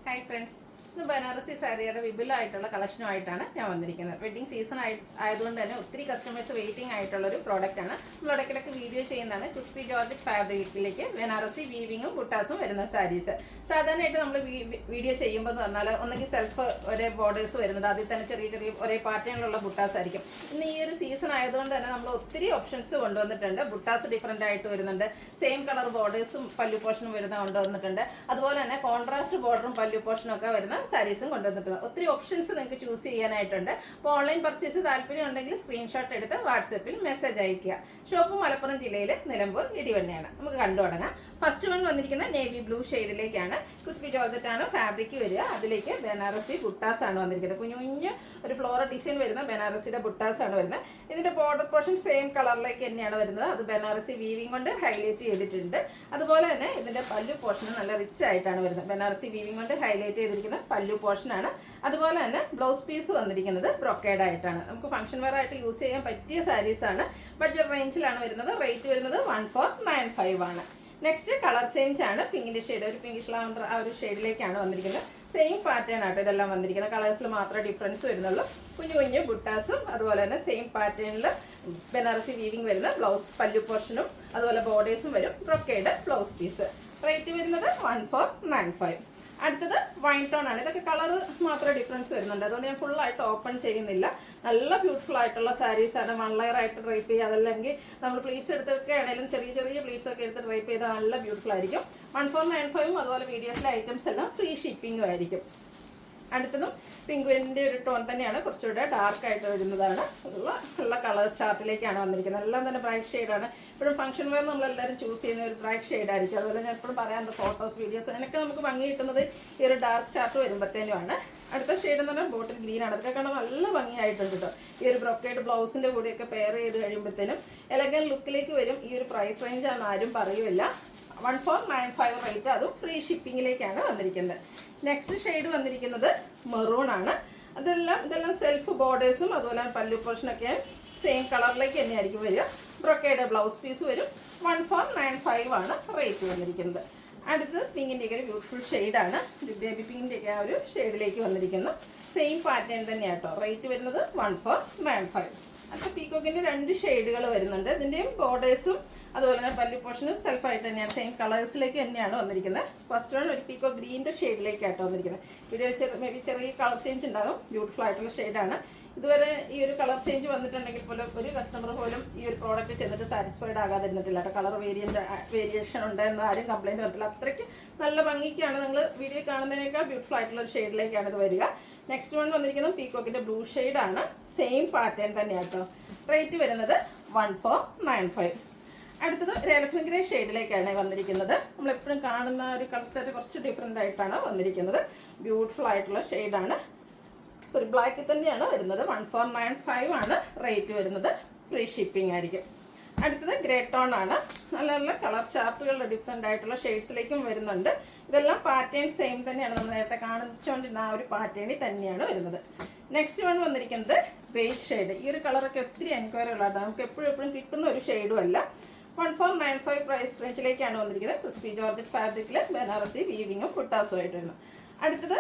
Hi friends, ഇന്ന് ബനാറസി സാരിയുടെ വിപുലമായിട്ടുള്ള കളക്ഷനുമായിട്ടാണ് ഞാൻ വന്നിരിക്കുന്നത്. വെഡ്ഡിങ് സീസൺ ആയതുകൊണ്ട് തന്നെ ഒത്തിരി കസ്റ്റമേഴ്സ് വെയിറ്റിംഗ് ആയിട്ടുള്ളൊരു പ്രോഡക്റ്റാണ്. നമ്മൾ ഇടയ്ക്കിടയ്ക്ക് വീഡിയോ ചെയ്യുന്നതാണ്. ക്രിസ്പി ജോർജറ്റ് ഫാബ്രിക്കിലേക്ക് ബനാറസി വീവിങ്ങും ബുട്ടാസും വരുന്ന സാരീസ്. സാധാരണയായിട്ട് നമ്മൾ വീഡിയോ ചെയ്യുമ്പോൾ എന്ന് പറഞ്ഞാൽ ഒന്നെങ്കിൽ സെൽഫ് ഒരേ ബോർഡേഴ്സ് വരുന്നത്, അതിൽ തന്നെ ചെറിയ ചെറിയ ഒരേ പാറ്റേണിലുള്ള ബുട്ടാസ് ആയിരിക്കും. ഇന്ന് ഈ ഒരു സീസൺ ആയതുകൊണ്ട് തന്നെ നമ്മൾ ഒത്തിരി ഓപ്ഷൻസ് കൊണ്ടുവന്നിട്ടുണ്ട്. ബുട്ടാസ് ഡിഫറെൻ്റ് ആയിട്ട് വരുന്നുണ്ട്, സെയിം കളർ ബോർഡേഴ്സും പല്ലു പോർഷനും വരുന്ന കൊണ്ടുവന്നിട്ടുണ്ട്. അതുപോലെ തന്നെ കോൺട്രാസ്റ്റ് ബോർഡറും പല്ലു പോർഷനും ഒക്കെ വരുന്ന സാരീസും കൊണ്ടുവന്നിട്ടുണ്ട്. ഒത്തിരി ഓപ്ഷൻസ് നിങ്ങൾക്ക് ചൂസ് ചെയ്യാനായിട്ടുണ്ട്. അപ്പോൾ ഓൺലൈൻ പർച്ചേസ് താല്പര്യം ഉണ്ടെങ്കിൽ സ്ക്രീൻഷോട്ട് എടുത്ത് വാട്സപ്പിൽ മെസ്സേജ് അയയ്ക്കുക. ഷോപ്പ് മലപ്പുറം ജില്ലയിൽ നിലമ്പൂർ ഇടിവണ്ണയാണ്. നമുക്ക് കണ്ടു തുടങ്ങാം. ഫസ്റ്റ് വൺ വന്നിരിക്കുന്ന നേവി ബ്ലൂ ഷെയ്ഡിലേക്കാണ്. ക്രിസ്പി ജോർജറ്റ് ആണ് ഫാബ്രിക് വരിക. അതിലേക്ക് ബനാറസി ബുട്ടാസ് ആണ് വന്നിരിക്കുന്നത്. കുഞ്ഞു കുഞ്ഞ് ഒരു ഫ്ലോറൽ ഡിസൈൻ വരുന്ന ബനാറസിയുടെ ബുട്ടാസ് ആണ് വരുന്നത്. ഇതിന്റെ ബോർഡർ പോർഷൻ സെയിം കളറിലേക്ക് തന്നെയാണ് വരുന്നത്. അത് ബനാറസി വീവിംഗ് കൊണ്ട് ഹൈലൈറ്റ് ചെയ്തിട്ടുണ്ട്. അതുപോലെ തന്നെ ഇതിന്റെ പല്ലു പോർഷൻ നല്ല റിച്ച് ആയിട്ടാണ് വരുന്നത്. ബനാറസി വീവിംഗ് കൊണ്ട് ഹൈലൈറ്റ് ചെയ്തിരിക്കുന്ന പല്ലു പോർഷനാണ്. അതുപോലെ തന്നെ ബ്ലൗസ് പീസ് വന്നിരിക്കുന്നത് ബ്രൊക്കേഡ് ആയിട്ടാണ്. നമുക്ക് ഫംഗ്ഷൻ വെയർ ആയിട്ട് യൂസ് ചെയ്യാൻ പറ്റിയ സാരീസ് ആണ്. ബഡ്ജറ്റ് റേഞ്ചിലാണ് വരുന്നത്. റേറ്റ് വരുന്നത് 1495 ആണ്. നെക്സ്റ്റ് കളർ ചേഞ്ച് ആണ്. പിങ്കിന്റെ ഷെയ്ഡ്, ഒരു പിങ്കിഷ് ലാവണ്ടർ ആ ഒരു ഷെയ്ഡിലേക്കാണ് വന്നിരിക്കുന്നത്. സെയിം പാറ്റേൺ ആട്ടോ ഇതെല്ലാം വന്നിരിക്കുന്നത്. കളേഴ്സിൽ മാത്രമേ ഡിഫറൻസ് വരുന്നുള്ളൂ. കുഞ്ഞു കുഞ്ഞു ബുട്ടാസും അതുപോലെ തന്നെ സെയിം പാറ്റേണിൽ ബനാറസി വീവിംഗ് വരുന്ന ബ്ലൗസ് പല്ലു പോർഷനും അതുപോലെ ബോർഡേഴ്സും വരും. Brocade blouse piece. റേറ്റ് വരുന്നത് 1495. അടുത്തത് വൈൻ ടോൺ ആണ്. ഇതൊക്കെ കളർ മാത്രമേ ഡിഫറൻസ് വരുന്നുണ്ട്. അതുകൊണ്ട് ഞാൻ ഫുള്ളായിട്ട് ഓപ്പൺ ചെയ്യുന്നില്ല. നല്ല ബ്യൂട്ടിഫുൾ ആയിട്ടുള്ള സാരീസ് ആണ്. 1 ലെയർ ആയിട്ട് ഡ്രൈപ്പ് ചെയ്യുക, അതല്ലെങ്കിൽ നമ്മൾ പ്ലീറ്റ്സ് എടുത്തൊക്കെ ആണെങ്കിലും ചെറിയ ചെറിയ പ്ലീറ്റ്സ് ഒക്കെ എടുത്ത് ഡ്രൈപ്പ് ചെയ്താൽ നല്ല ബ്യൂട്ടിഫുൾ ആയിരിക്കും. 1495 അതുപോലെ വീഡിയോസിലെ ഐറ്റംസ് എല്ലാം ഫ്രീ ഷിപ്പിംഗും ആയിരിക്കും. അടുത്തതും പിങ്ക്വിൻ്റെ ഒരു ടോൺ തന്നെയാണ്, കുറച്ചുകൂടെ ഡാർക്ക് ആയിട്ട് വരുന്നതാണ്. നല്ല കളർ ചാർട്ടിലേക്കാണ് വന്നിരിക്കുന്നത്. എല്ലാം തന്നെ ബ്രൈറ്റ് ഷെയ്ഡാണ്. ഇപ്പോഴും ഫംഗ്ഷൻ വെയർ നമ്മളെല്ലാവരും ചൂസ് ചെയ്യുന്ന ഒരു ബ്രൈറ്റ് ഷെയ്ഡായിരിക്കും. അതുപോലെ ഞാൻ എപ്പോഴും പറയാറുണ്ട്, ഫോട്ടോസ് വീഡിയോസ് അതിനൊക്കെ നമുക്ക് ഭംഗി കിട്ടുന്നത് ഈ ഒരു ഡാർക്ക് ചാർട്ട് വരുമ്പോഴത്തേനുമാണ്. അടുത്ത ഷെയ്ഡ് എന്ന് പറഞ്ഞാൽ ബോട്ടിൽ ഗ്രീൻ ആണ്. അതൊക്കെ കാണാൻ നല്ല ഭംഗിയായിട്ടുണ്ട് കേട്ടോ. ഈ ഒരു ബ്രൊക്കേഡ് ബ്ലൗസിൻ്റെ കൂടെയൊക്കെ പെയർ ചെയ്ത് കഴിയുമ്പോഴത്തേനും എലഗൻ ലുക്കിലേക്ക് വരും. ഈ ഒരു പ്രൈസ് റേഞ്ച് ആണ് ആരും പറയുമില്ല. 1495 റേറ്റ്, അതും ഫ്രീ ഷിപ്പിങ്ങിലേക്കാണ് വന്നിരിക്കുന്നത്. നെക്സ്റ്റ് ഷെയ്ഡ് വന്നിരിക്കുന്നത് മെറൂൺ ആണ്. ഇതെല്ലാം സെൽഫ് ബോർഡേഴ്സും അതുപോലെ പല്ലു പോർഷനൊക്കെ സെയിം കളറിലേക്ക് തന്നെയായിരിക്കും വരിക. ബ്രൊക്കേഡ് ബ്ലൗസ് പീസ് വരും. 1495 ആണ് റേറ്റ് വന്നിരിക്കുന്നത്. അടുത്ത് പിങ്കിൻ്റെയൊക്കെ ഒരു ബ്യൂട്ടിഫുൾ ഷെയ്ഡാണ്. ബേബി പിങ്കിൻ്റെയൊക്കെ ആ ഒരു ഷെയ്ഡിലേക്ക് വന്നിരിക്കുന്നു. സെയിം പാറ്റേൺ തന്നെയാണ് കേട്ടോ. റേറ്റ് വരുന്നത് 1495. അടുത്ത പീക്കോക്കിൻ്റെ 2 ഷെയ്ഡുകൾ വരുന്നുണ്ട്. ഇതിൻ്റെയും ബോർഡേഴ്സും അതുപോലെ തന്നെ പല്ലു പോർഷനും സെൽഫായിട്ട് തന്നെയാണ്, സെയിം കളേഴ്സിലേക്ക് തന്നെയാണ് വന്നിരിക്കുന്നത്. ഫസ്റ്റ് വൺ ഒരു പീക്കോ ഗ്രീൻ്റെ ഷെയ്ഡിലേക്കായിട്ട് വന്നിരിക്കുന്നത്. വീഡിയോ മേ ബി ചെറിയ കളർ ചേഞ്ച് ഉണ്ടാകും. ബ്യൂട്ടിഫുൾ ആയിട്ടുള്ള ഷെയ്ഡാണ്. ഇതുവരെ ഈ ഒരു കളർ ചേഞ്ച് വന്നിട്ടുണ്ടെങ്കിൽ പോലും ഒരു കസ്റ്റമർ പോലും ഈ ഒരു പ്രോഡക്റ്റ് ചെന്നിട്ട് സാറ്റിസ്ഫൈഡ് ആകാതിരുന്നിട്ടില്ല. കളർ വേരിയേഷൻ ഉണ്ടെന്ന് ആരും കംപ്ലൈൻറ്റ് പറഞ്ഞിട്ടില്ല. അത്രയ്ക്ക് നല്ല ഭംഗിക്കാണ്. നിങ്ങൾ വീഡിയോ കാണുന്നതിനേക്കാൾ ബ്യൂട്ടിഫുൾ ആയിട്ടുള്ള ഒരു ഷെയ്ഡിലേക്കാണ് ഇത് വരിക. നെക്സ്റ്റ് വൺ വന്നിരിക്കുന്നത് പീക്കോക്കിൻ്റെ ബ്ലൂ ഷെയ്ഡാണ്. സെയിം പാറ്റേൺ തന്നെയാണ് കേട്ടോ. റേറ്റ് വരുന്നത് 1495. അടുത്തത് ഒരു എലഫന്റ് ഗ്രേ ഷെയ്ഡിലേക്കാണ് വന്നിരിക്കുന്നത്. നമ്മളെപ്പോഴും കാണുന്ന ഒരു കളർ സെറ്റ് കുറച്ച് ഡിഫറെൻ്റ് ആയിട്ടാണ് വന്നിരിക്കുന്നത്. ബ്യൂട്ടിഫുൾ ആയിട്ടുള്ള ഷെയ്ഡാണ്. സോറി, ബ്ലാക്ക് തന്നെയാണ് വരുന്നത്. 1495 ആണ് റേറ്റ് വരുന്നത്. ഫ്രീ ഷിപ്പിംഗ് ആയിരിക്കും. അടുത്തത് ഗ്രേ ടോൺ ആണ്. നല്ല നല്ല കളർ ചാർട്ടുകളുടെ ഡിഫറെൻ്റ് ആയിട്ടുള്ള ഷെയ്ഡ്സിലേക്കും വരുന്നുണ്ട്. ഇതെല്ലാം പാറ്റേൺ സെയിം തന്നെയാണ്. നമ്മൾ നേരത്തെ കാണിച്ചുകൊണ്ടിരുന്ന ആ ഒരു പാറ്റേണിൽ തന്നെയാണ് വരുന്നത്. നെക്സ്റ്റ് വൺ വന്നിരിക്കുന്നത് ബേജ് ഷെയ്ഡ്. ഈ ഒരു കളറൊക്കെ ഒത്തിരി എൻക്വയറി ഉള്ളതാണ്. നമുക്ക് എപ്പോഴും കിട്ടുന്ന ഒരു ഷെയ്ഡും അല്ല. 1495 പ്രൈസ് റേഞ്ചിലേക്കാണ് വന്നിരിക്കുന്നത്. ക്രിസ്പി ജോർജറ്റ് ഫാബ്രിക്കിൽ ബനാറസി വീവിങ്ങും ബുട്ടാസും ആയിട്ട് വരുന്നു. അടുത്തത്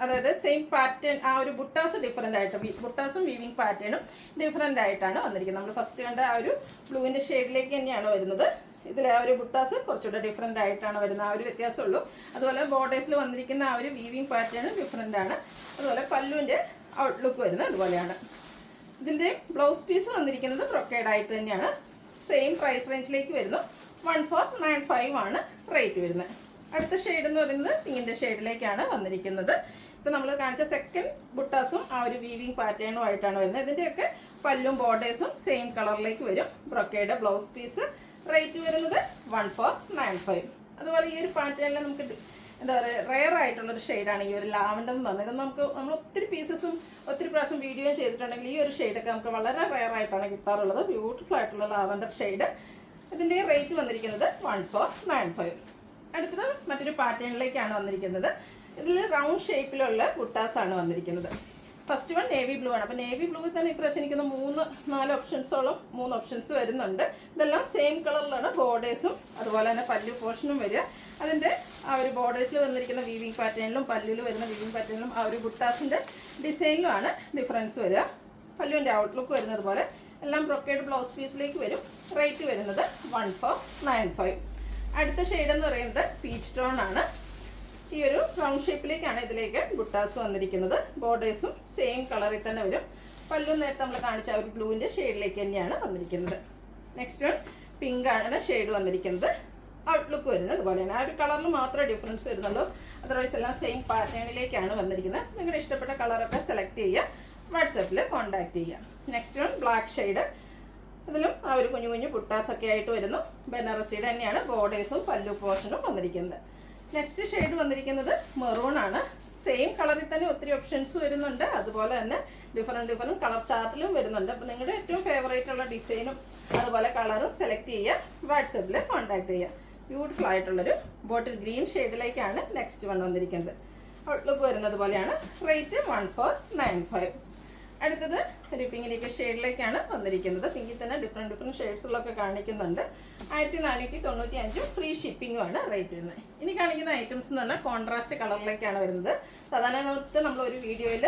അതായത് സെയിം പാറ്റേൺ, ആ ഒരു ബുട്ടാസ് ഡിഫറെൻ്റ് ആയിട്ട്, ബുട്ടാസും വീവിങ് പാറ്റേണും ഡിഫറെൻ്റ് ആയിട്ടാണ് വന്നിരിക്കുന്നത്. നമ്മൾ ഫസ്റ്റ് കണ്ട ആ ഒരു ബ്ലൂവിൻ്റെ ഷെയ്ഡിലേക്ക് തന്നെയാണ് വരുന്നത്. ഇതിൽ ആ ഒരു ബുട്ടാസ് കുറച്ചുകൂടെ ഡിഫറെൻ്റ് ആയിട്ടാണ് വരുന്നത്. ആ ഒരു വ്യത്യാസമുള്ളൂ. അതുപോലെ ബോർഡേഴ്സിൽ വന്നിരിക്കുന്ന ആ ഒരു വീവിങ് പാറ്റേൺ ഡിഫറെൻ്റ് ആണ്. അതുപോലെ പല്ലുവിൻ്റെ ഔട്ട്ലുക്ക് വരുന്നത് അതുപോലെയാണ്. ഇതിൻ്റെ ബ്ലൗസ് പീസ് വന്നിരിക്കുന്നത് ബ്രൊക്കേഡ് ആയിട്ട് തന്നെയാണ്. സെയിം പ്രൈസ് റേഞ്ചിലേക്ക് വരുന്നു. 1495 ആണ് റേറ്റ് വരുന്നത്. അടുത്ത ഷെയ്ഡ് എന്ന് പറയുന്നത് പിങ്കിൻ്റെ ഷെയ്ഡിലേക്കാണ് വന്നിരിക്കുന്നത്. ഇപ്പം നമ്മൾ കാണിച്ച സെക്കൻഡ് ബുട്ടാസും ആ ഒരു വീവിങ് പാറ്റേണും ആയിട്ടാണ് വരുന്നത്. ഇതിൻ്റെയൊക്കെ പല്ലും ബോർഡേഴ്സും സെയിം കളറിലേക്ക് വരും. Brocade blouse piece. റേറ്റ് വരുന്നത് 1495. അതുപോലെ ഈ ഒരു പാറ്റേണിൽ നമുക്ക് എന്താ പറയുക, റെയർ ആയിട്ടുള്ളൊരു ഷെയ്ഡാണ് ഈ ഒരു ലാവൻഡർ എന്ന് പറഞ്ഞത്. നമ്മൾ ഒത്തിരി പീസസും ഒത്തിരി പ്രാവശ്യം വീഡിയോ ചെയ്തിട്ടുണ്ടെങ്കിൽ ഈ ഒരു ഷെയ്ഡൊക്കെ നമുക്ക് വളരെ റെയർ ആയിട്ടാണ് കിട്ടാറുള്ളത്. ബ്യൂട്ടിഫുൾ ആയിട്ടുള്ള ലാവൻഡർ ഷെയ്ഡ്. ഇതിൻ്റെ റേറ്റ് വന്നിരിക്കുന്നത് 1495. അടുത്തത് മറ്റൊരു പാറ്റേണിലേക്കാണ് വന്നിരിക്കുന്നത്. ഇതിൽ റൗണ്ട് ഷേപ്പിലുള്ള ബുട്ടാസാണ് വന്നിരിക്കുന്നത്. ഫസ്റ്റ് വൺ നേവി ബ്ലൂ ആണ്. അപ്പോൾ നേവി ബ്ലൂവിൽ തന്നെ ഇപ്രാവശ്യം എനിക്കൊന്ന് 3-4 ഓപ്ഷൻസോളം 3 ഓപ്ഷൻസ് വരുന്നുണ്ട്. ഇതെല്ലാം സെയിം കളറിലാണ് ബോർഡേഴ്സും അതുപോലെ തന്നെ പല്ലു പോർഷനും വരിക. അതിൻ്റെ ആ ഒരു ബോർഡേഴ്സിൽ വന്നിരിക്കുന്ന വീവിങ് പാറ്റേണിലും പല്ലുവിൽ വരുന്ന വീവിങ് പാറ്റേണിലും ആ ഒരു ബുട്ടാസിൻ്റെ ഡിസൈനിലുമാണ് ഡിഫറൻസ് വരിക. പല്ലുവിൻ്റെ ഔട്ട്ലുക്ക് വരുന്നത് പോലെ എല്ലാം ബ്രൊക്കേഡ് ബ്ലൗസ് പീസിലേക്ക് വരും. റേറ്റ് വരുന്നത് 1495. അടുത്ത ഷെയ്ഡ് എന്ന് പറയുന്നത് പീച്ച് ടോൺ ആണ്. ഈ ഒരു റൗണ്ട് ഷേപ്പിലേക്കാണ് ഇതിലേക്ക് ബുട്ടാസ് വന്നിരിക്കുന്നത്. ബോർഡേഴ്സും സെയിം കളറിൽ തന്നെ വരും. പല്ലു നേരത്തെ നമ്മൾ കാണിച്ച ഒരു ബ്ലൂവിൻ്റെ ഷെയ്ഡിലേക്ക് തന്നെയാണ് വന്നിരിക്കുന്നത്. നെക്സ്റ്റ് വൺ പിങ്ക് ആണ് ഷെയ്ഡ് വന്നിരിക്കുന്നത്. ഔട്ട്ലുക്ക് വരുന്നത് അതുപോലെയാണ്. ആ ഒരു കളറിൽ മാത്രമേ ഡിഫറൻസ് വരുന്നുള്ളൂ. അതർവൈസ് എല്ലാം സെയിം പാറ്റേണിലേക്കാണ് വന്നിരിക്കുന്നത്. നിങ്ങളുടെ ഇഷ്ടപ്പെട്ട കളറൊക്കെ സെലക്ട് ചെയ്യുക, വാട്സാപ്പിൽ കോൺടാക്ട് ചെയ്യുക. Next one black shade. ഇതിലും ആ ഒരു കുഞ്ഞു കുഞ്ഞു ബുട്ടാസൊക്കെ ആയിട്ട് വരുന്നു. ബനാറസിയുടെ തന്നെയാണ് ബോർഡേഴ്സും പല്ലു പോർഷനും വന്നിരിക്കുന്നത്. നെക്സ്റ്റ് ഷെയ്ഡ് വന്നിരിക്കുന്നത് മെറൂൺ ആണ്. സെയിം കളറിൽ തന്നെ ഒത്തിരി ഓപ്ഷൻസ് വരുന്നുണ്ട്. അതുപോലെ തന്നെ ഡിഫറെൻറ്റ് കളർ ചാർട്ടിലും വരുന്നുണ്ട്. അപ്പോൾ നിങ്ങളുടെ ഏറ്റവും ഫേവറേറ്റ് ഉള്ള ഡിസൈനും അതുപോലെ കളറും സെലക്ട് ചെയ്യുക, വാട്സപ്പിൽ കോൺടാക്ട് ചെയ്യുക. ബ്യൂട്ടിഫുൾ ആയിട്ടുള്ളൊരു ബോട്ടിൽ ഗ്രീൻ ഷെയ്ഡിലേക്കാണ് നെക്സ്റ്റ് വൺ വന്നിരിക്കുന്നത്. ഔട്ട്ലുക്ക് വരുന്നത് പോലെയാണ്. റേറ്റ് 1495. അടുത്തത് ഒരു പിങ്കിലേക്ക് ഷെയ്ഡിലേക്കാണ് വന്നിരിക്കുന്നത്. പിങ്കിൽ തന്നെ ഡിഫറെൻറ്റ് ഷെയ്ഡ്സുകളൊക്കെ കാണിക്കുന്നുണ്ട്. 1495 ഫ്രീ ഷിപ്പിങ്ങുമാണ് റേറ്റ് വരുന്നത്. ഇനി കാണിക്കുന്ന ഐറ്റംസ് എന്ന് പറഞ്ഞാൽ കോൺട്രാസ്റ്റ് കളറിലേക്കാണ് വരുന്നത്. സാധാരണ നമ്മൾ ഒരു വീഡിയോയിൽ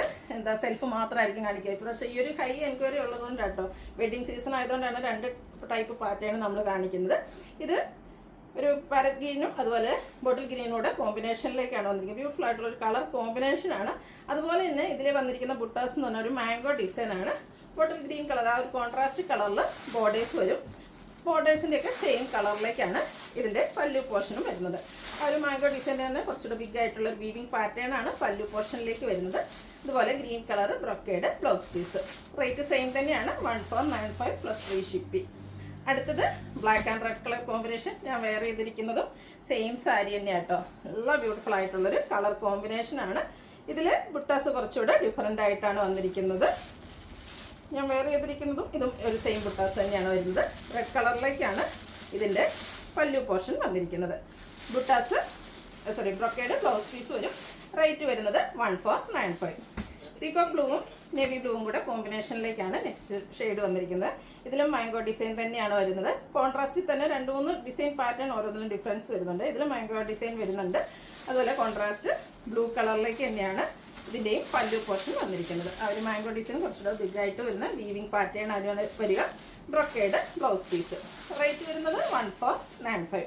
സെൽഫ് മാത്രമായിരിക്കും കാണിക്കുക. ഇപ്പോൾ പക്ഷേ ഈ ഒരു ഹൈ എൻക്വയറി ഉള്ളതുകൊണ്ട് കേട്ടോ, വെഡ്ഡിങ് സീസൺ ആയതുകൊണ്ടാണ് 2 ടൈപ്പ് പാറ്റേൺ നമ്മൾ കാണിക്കുന്നത്. ഇത് ഒരു പാരറ്റ് ഗ്രീനും അതുപോലെ ബോട്ടിൽ ഗ്രീനൂടെ കോമ്പിനേഷനിലേക്കാണ് വന്നിരിക്കുന്നത്. ബ്യൂട്ടിഫുൾ ആയിട്ടുള്ള ഒരു കളർ കോമ്പിനേഷനാണ്. അതുപോലെ തന്നെ ഇതിൽ വന്നിരിക്കുന്ന ബുട്ടാസ് എന്ന് പറഞ്ഞാൽ ഒരു മാംഗോ ഡിസൈനാണ്. ബോട്ടിൽ ഗ്രീൻ കളർ ആ ഒരു കോൺട്രാസ്റ്റ് കളറിൽ ബോർഡേഴ്സ് വരും. ബോർഡേഴ്സിൻ്റെയൊക്കെ സെയിം കളറിലേക്കാണ് ഇതിൻ്റെ പല്ലു പോർഷനും വരുന്നത്. ആ ഒരു മാംഗോ ഡിസൈൻ്റെ തന്നെ കുറച്ചുകൂടെ ബിഗ് ആയിട്ടുള്ള ഒരു വീവിങ് പാറ്റേൺ ആണ് പല്ലു പോർഷനിലേക്ക് വരുന്നത്. ഇതുപോലെ green colour brocade blouse piece. Rate same തന്നെയാണ് 1495 പ്ലസ് ഫ്രീ ഷിപ്പിംഗ്. അടുത്തത് black and red colour combination. ഞാൻ വെയർ ചെയ്തിരിക്കുന്നതും സെയിം സാരി തന്നെയാണ് കേട്ടോ. നല്ല ബ്യൂട്ടിഫുൾ ആയിട്ടുള്ളൊരു കളർ കോമ്പിനേഷനാണ്. ഇതിൽ ബുട്ടാസ് കുറച്ചുകൂടെ ഡിഫറെൻ്റ് ആയിട്ടാണ് വന്നിരിക്കുന്നത്. ഞാൻ വെയർ ചെയ്തിരിക്കുന്നതും ഇതും ഒരു സെയിം ബുട്ടാസ് തന്നെയാണ് വരുന്നത്. റെഡ് കളറിലേക്കാണ് ഇതിൻ്റെ പല്ലു പോർഷൻ വന്നിരിക്കുന്നത്. ബുട്ടാസ് ബ്രൊക്കേഡ് ബ്ലൗസ് പീസ് വരും. റേറ്റ് വരുന്നത് 1495. പീകോക്ക് ബ്ലൂവും നേവി ബ്ലൂവും കൂടെ കോമ്പിനേഷനിലേക്കാണ് നെക്സ്റ്റ് ഷെയ്ഡ് വന്നിരിക്കുന്നത്. ഇതിലും മാംഗോ ഡിസൈൻ തന്നെയാണ് വരുന്നത്. കോൺട്രാസ്റ്റിൽ തന്നെ 2-3 ഡിസൈൻ പാറ്റേൺ ഓരോന്നിനും ഡിഫറൻസ് വരുന്നുണ്ട്. ഇതിൽ മാംഗോ ഡിസൈൻ വരുന്നുണ്ട്. അതുപോലെ കോൺട്രാസ്റ്റ് ബ്ലൂ കളറിലേക്ക് തന്നെയാണ് ഇതിൻ്റെയും പല്ലു പോർഷൻ വന്നിരിക്കുന്നത്. ആ ഒരു മാംഗോ ഡിസൈൻ കുറച്ചുകൂടെ ബിഗ് ആയിട്ട് വരുന്ന വീവിങ് പാറ്റേൺ ആണ് വരിക. Brocade blouse piece. റേറ്റ് വരുന്നത് 1495.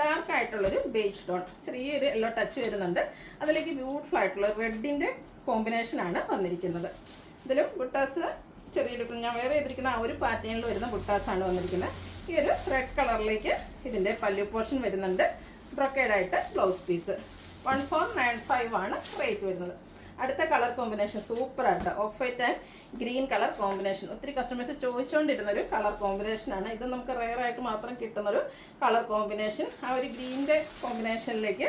ഡാർക്ക് ആയിട്ടുള്ളൊരു ബേജ് ടോൺ, ചെറിയൊരു യെല്ലോ ടച്ച് വരുന്നുണ്ട്. അതിലേക്ക് ബ്യൂട്ടിഫുൾ ആയിട്ടുള്ള റെഡിൻ്റെ കോമ്പിനേഷനാണ് വന്നിരിക്കുന്നത്. ഇതിലും ബുട്ടാസ് ചെറിയൊരു ഞാൻ വേറെ ചെയ്തിരിക്കുന്ന ആ ഒരു പാറ്റേണിൽ വരുന്ന ബുട്ടാസാണ് വന്നിരിക്കുന്നത്. ഈ ഒരു റെഡ് കളറിലേക്ക് ഇതിൻ്റെ പല്ലു പോർഷൻ വരുന്നുണ്ട്. ബ്രൊക്കേഡായിട്ട് ബ്ലൗസ് പീസ്. 1495 ആണ് റേറ്റ് വരുന്നത്. അടുത്ത കളർ കോമ്പിനേഷൻ സൂപ്പറായിട്ട് of white and green colour combination. ഒത്തിരി കസ്റ്റമേഴ്സ് ചോദിച്ചുകൊണ്ടിരുന്നൊരു കളർ കോമ്പിനേഷനാണ്. ഇത് നമുക്ക് റെയറായിട്ട് മാത്രം കിട്ടുന്നൊരു കളർ കോമ്പിനേഷൻ. ആ ഒരു ഗ്രീനിൻ്റെ കോമ്പിനേഷനിലേക്ക്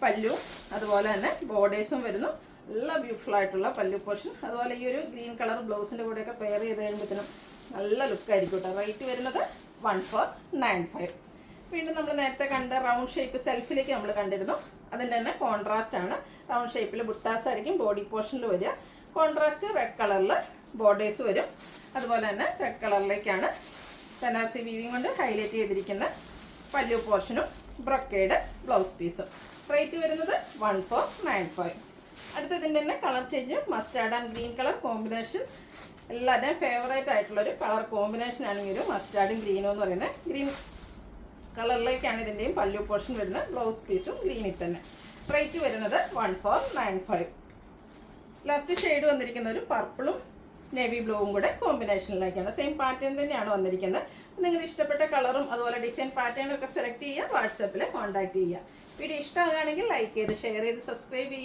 പല്ലു അതുപോലെ തന്നെ ബോർഡേഴ്സും വരുന്നു. നല്ല ബ്യൂട്ടിഫുൾ ആയിട്ടുള്ള പല്ലു പോർഷൻ. അതുപോലെ ഈ ഒരു ഗ്രീൻ കളർ ബ്ലൗസിൻ്റെ കൂടെയൊക്കെ പെയർ ചെയ്ത് കഴിയുമ്പോഴത്തേനും നല്ല ലുക്കായിരിക്കും കേട്ടോ. റേറ്റ് വരുന്നത് 1495. വീണ്ടും നമ്മൾ നേരത്തെ കണ്ട റൗണ്ട് ഷേപ്പ് സെൽഫിലേക്ക് നമ്മൾ കണ്ടിരുന്നു. അതിൻ്റെ തന്നെ കോൺട്രാസ്റ്റ് ആണ്. റൗണ്ട് ഷേപ്പിൽ ബുട്ടാസ് ആയിരിക്കും ബോഡി പോർഷനിൽ വരിക. കോൺട്രാസ്റ്റ് റെഡ് കളറിൽ ബോർഡേഴ്സ് വരും. അതുപോലെ തന്നെ റെഡ് കളറിലേക്കാണ് ബനാറസി വീവിങ് കൊണ്ട് ഹൈലൈറ്റ് ചെയ്തിരിക്കുന്ന പല്ലു പോർഷനും ബ്രൊക്കേഡ് ബ്ലൗസ് പീസും. റേറ്റ് വരുന്നത് 1495. അടുത്തതിൻ്റെ തന്നെ colour change mustard and green colour combination. എല്ലാവരുടെയും ഫേവറേറ്റ് ആയിട്ടുള്ളൊരു കളർ കോമ്പിനേഷനാണ് ഈ ഒരു മസ്റ്റാർഡും ഗ്രീനും എന്ന് പറയുന്നത്. ഗ്രീൻ കളറിലേക്കാണ് ഇതിൻ്റെയും പല്ലു പോർഷൻ വരുന്നത്. ബ്ലൗസ് പീസും ഗ്രീനിൽ തന്നെ. റേറ്റ് വരുന്നത് 1495. ലാസ്റ്റ് ഷെയ്ഡ് വന്നിരിക്കുന്ന ഒരു പർപ്പിളും നേവി ബ്ലൂവും കൂടെ കോമ്പിനേഷനിലേക്കാണ്. സെയിം പാറ്റേൺ തന്നെയാണ് വന്നിരിക്കുന്നത്. നിങ്ങളുടെ ഇഷ്ടപ്പെട്ട കളറും അതുപോലെ ഡിസൈൻ പാറ്റേണും ഒക്കെ സെലക്ട് ചെയ്യുക, വാട്സാപ്പിൽ കോൺടാക്ട് ചെയ്യുക. വീഡിയോ ഇഷ്ടമാകുകയാണെങ്കിൽ ലൈക്ക് ചെയ്ത് ഷെയർ ചെയ്ത് സബ്സ്ക്രൈബ് ചെയ്യുക.